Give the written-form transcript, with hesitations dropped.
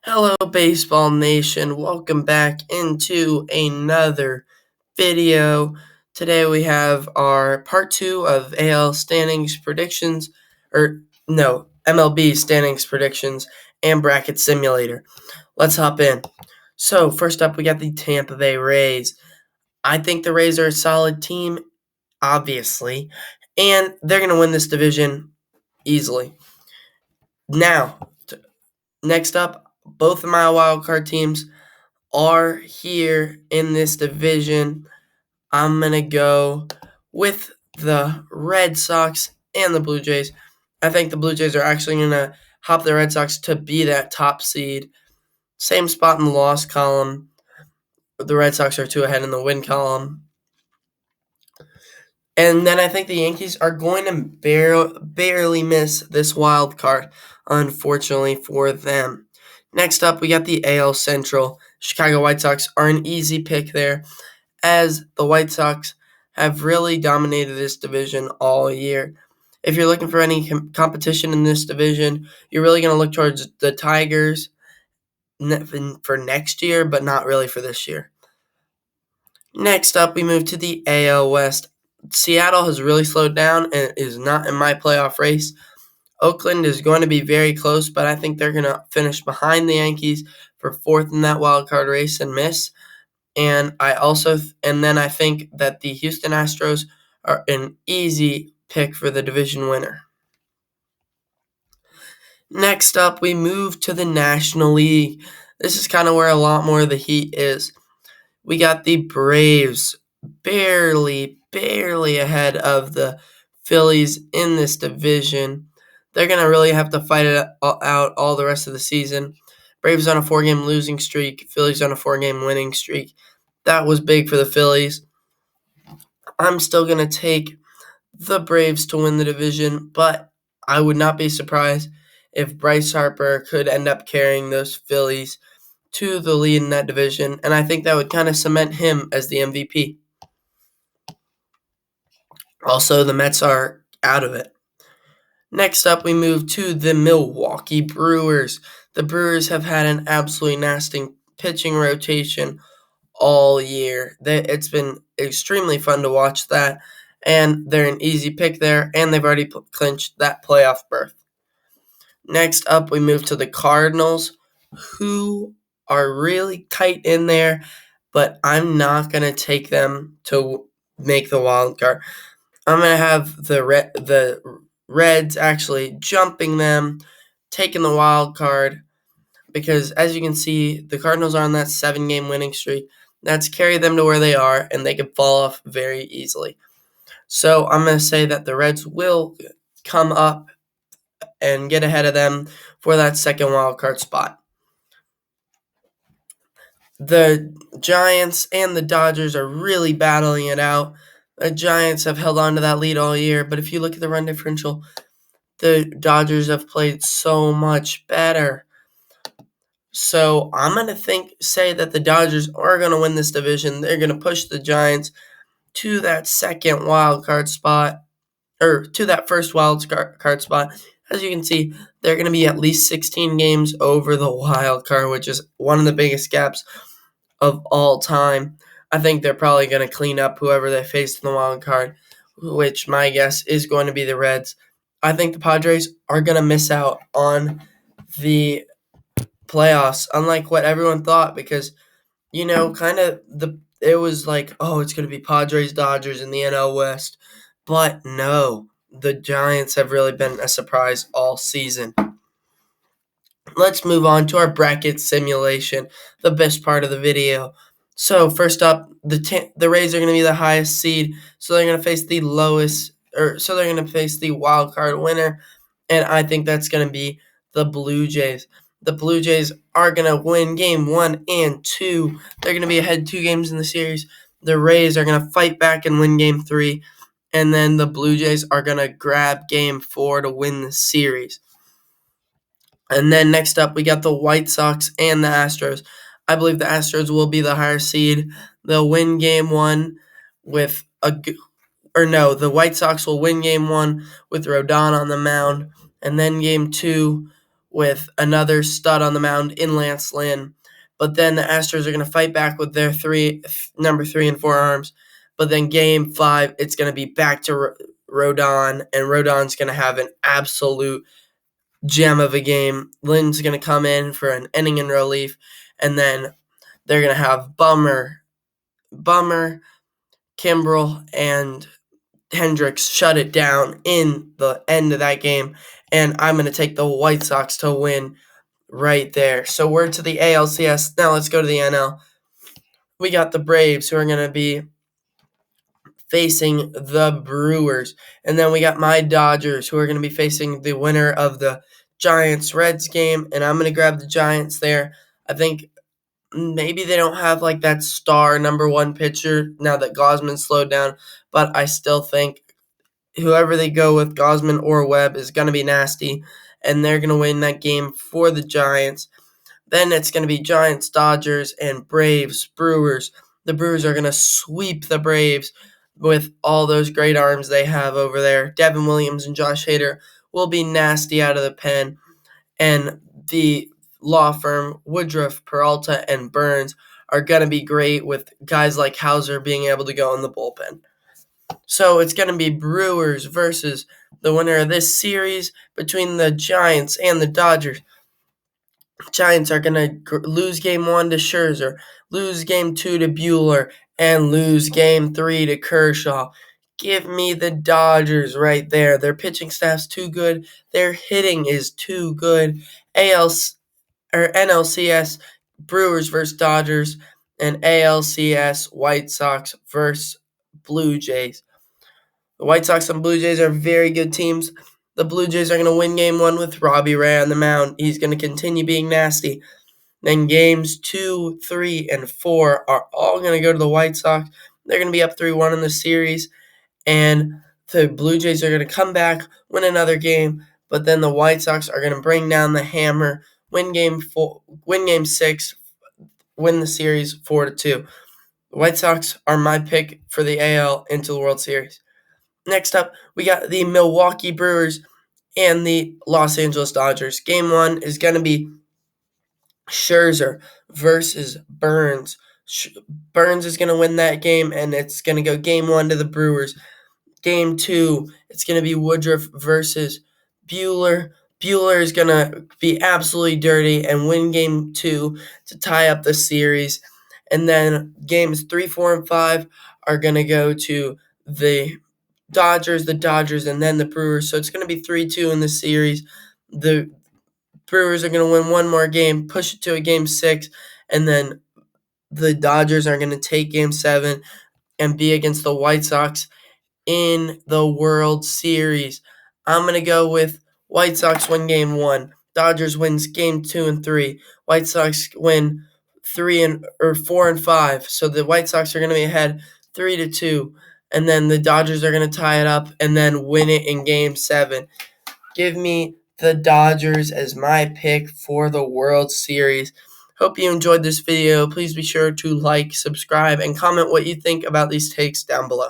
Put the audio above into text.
Hello, Baseball Nation. Welcome back into another video. Today we have our part 2 of AL standings predictions, MLB standings predictions and bracket simulator. Let's hop in. So, first up, we got the Tampa Bay Rays. I think the Rays are a solid team, obviously, and they're going to win this division easily. Now, next up, both of my wildcard teams are here in this division. I'm going to go with the Red Sox and the Blue Jays. I think the Blue Jays are actually going to hop the Red Sox to be that top seed. Same spot in the loss column. The Red Sox are 2 ahead in the win column. And then I think the Yankees are going to barely miss this wild card, unfortunately for them. Next up, we got the AL Central. Chicago White Sox are an easy pick there, as the White Sox have really dominated this division all year. If you're looking for any competition in this division, you're really going to look towards the Tigers for next year, but not really for this year. Next up, we move to the AL West. Seattle has really slowed down and is not in my playoff race. Oakland is going to be very close, but I think they're going to finish behind the Yankees for fourth in that wild card race and miss. And I think that the Houston Astros are an easy pick for the division winner. Next up, we move to the National League. This is kind of where a lot more of the heat is. We got the Braves barely ahead of the Phillies in this division. They're going to really have to fight it out all the rest of the season. Braves on a 4-game losing streak, Phillies on a 4-game winning streak. That was big for the Phillies. I'm still going to take the Braves to win the division, but I would not be surprised if Bryce Harper could end up carrying those Phillies to the lead in that division, and I think that would kind of cement him as the MVP. Also, the Mets are out of it. Next up, we move to the Milwaukee Brewers. The Brewers have had an absolutely nasty pitching rotation all year. It's been extremely fun to watch that, and they're an easy pick there, and they've already clinched that playoff berth. Next up, we move to the Cardinals, who are really tight in there, but I'm not going to take them to make the wild card. I'm going to have the Reds actually jumping them, taking the wild card, because as you can see, the Cardinals are on that 7-game winning streak. That's carried them to where they are, and they could fall off very easily. So I'm going to say that the Reds will come up and get ahead of them for that second wild card spot. The Giants and the Dodgers are really battling it out. The Giants have held on to that lead all year, but if you look at the run differential, the Dodgers have played so much better. So I'm going to say that the Dodgers are going to win this division. They're going to push the Giants to that second wild card spot, or to that first wild card spot. As you can see, they're going to be at least 16 games over the wild card, which is one of the biggest gaps of all time. I think they're probably going to clean up whoever they face in the wild card, which my guess is going to be the Reds. I think the Padres are going to miss out on the playoffs, unlike what everyone thought, because it was like, oh, it's going to be Padres, Dodgers in the NL West, but no, the Giants have really been a surprise all season. Let's move on to our bracket simulation, the best part of the video. So first up, the Rays are going to be the highest seed, so they're going to face the they're going to face the wild card winner, and I think that's going to be the Blue Jays. The Blue Jays are going to win game 1 and 2. They're going to be ahead 2 games in the series. The Rays are going to fight back and win game 3, and then the Blue Jays are going to grab game 4 to win the series. And then next up, we got the White Sox and the Astros. I believe the Astros will be the higher seed. They'll win game 1 the White Sox will win game 1 with Rodon on the mound, and then game 2 with another stud on the mound in Lance Lynn. But then the Astros are going to fight back with their number 3 and 4 arms. But then Game 5, it's going to be back to Rodon, and Rodon's going to have an absolute gem of a game. Lynn's going to come in for an inning in relief, and then they're going to have Bummer, Kimbrel, and Hendricks shut it down in the end of that game, and I'm going to take the White Sox to win right there. So we're to the ALCS. Now let's go to the NL. We got the Braves, who are going to be facing the Brewers. And then we got my Dodgers, who are going to be facing the winner of the Giants-Reds game. And I'm going to grab the Giants there. I think maybe they don't have like that star number 1 pitcher now that Gausman slowed down. But I still think whoever they go with, Gausman or Webb, is going to be nasty. And they're going to win that game for the Giants. Then it's going to be Giants, Dodgers, and Braves, Brewers. The Brewers are going to sweep the Braves with all those great arms they have over there. Devin Williams and Josh Hader will be nasty out of the pen. And the law firm Woodruff, Peralta, and Burns are going to be great with guys like Hauser being able to go in the bullpen. So it's going to be Brewers versus the winner of this series between the Giants and the Dodgers. Giants are going to lose Game 1 to Scherzer, lose Game 2 to Buehler, and lose Game 3 to Kershaw. Give me the Dodgers right there. Their pitching staff's too good. Their hitting is too good. NLCS, Brewers versus Dodgers, and ALCS, White Sox versus Blue Jays. The White Sox and Blue Jays are very good teams. The Blue Jays are going to win Game 1 with Robbie Ray on the mound. He's going to continue being nasty. Then Games 2, 3, and 4 are all going to go to the White Sox. They're going to be up 3-1 in the series. And the Blue Jays are going to come back, win another game. But then the White Sox are going to bring down the hammer, win Game 6, win the series 4-2. The White Sox are my pick for the AL into the World Series. Next up, we got the Milwaukee Brewers and the Los Angeles Dodgers. Game 1 is going to be Scherzer versus Burns. Burns is going to win that game, and it's going to go Game 1 to the Brewers. Game 2, it's going to be Woodruff versus Buehler. Buehler is going to be absolutely dirty and win Game 2 to tie up the series. And then Games 3, 4, and 5 are going to go to the Dodgers, and then the Brewers. So it's going to be 3-2 in the series. The Brewers are going to win one more game, push it to a Game 6, and then the Dodgers are going to take Game 7 and be against the White Sox in the World Series. I'm going to go with White Sox win Game 1. Dodgers wins Game 2 and 3. White Sox win 4 and 5. So the White Sox are going to be ahead 3-2. And then the Dodgers are going to tie it up and then win it in Game 7. Give me the Dodgers as my pick for the World Series. Hope you enjoyed this video. Please be sure to like, subscribe, and comment what you think about these takes down below.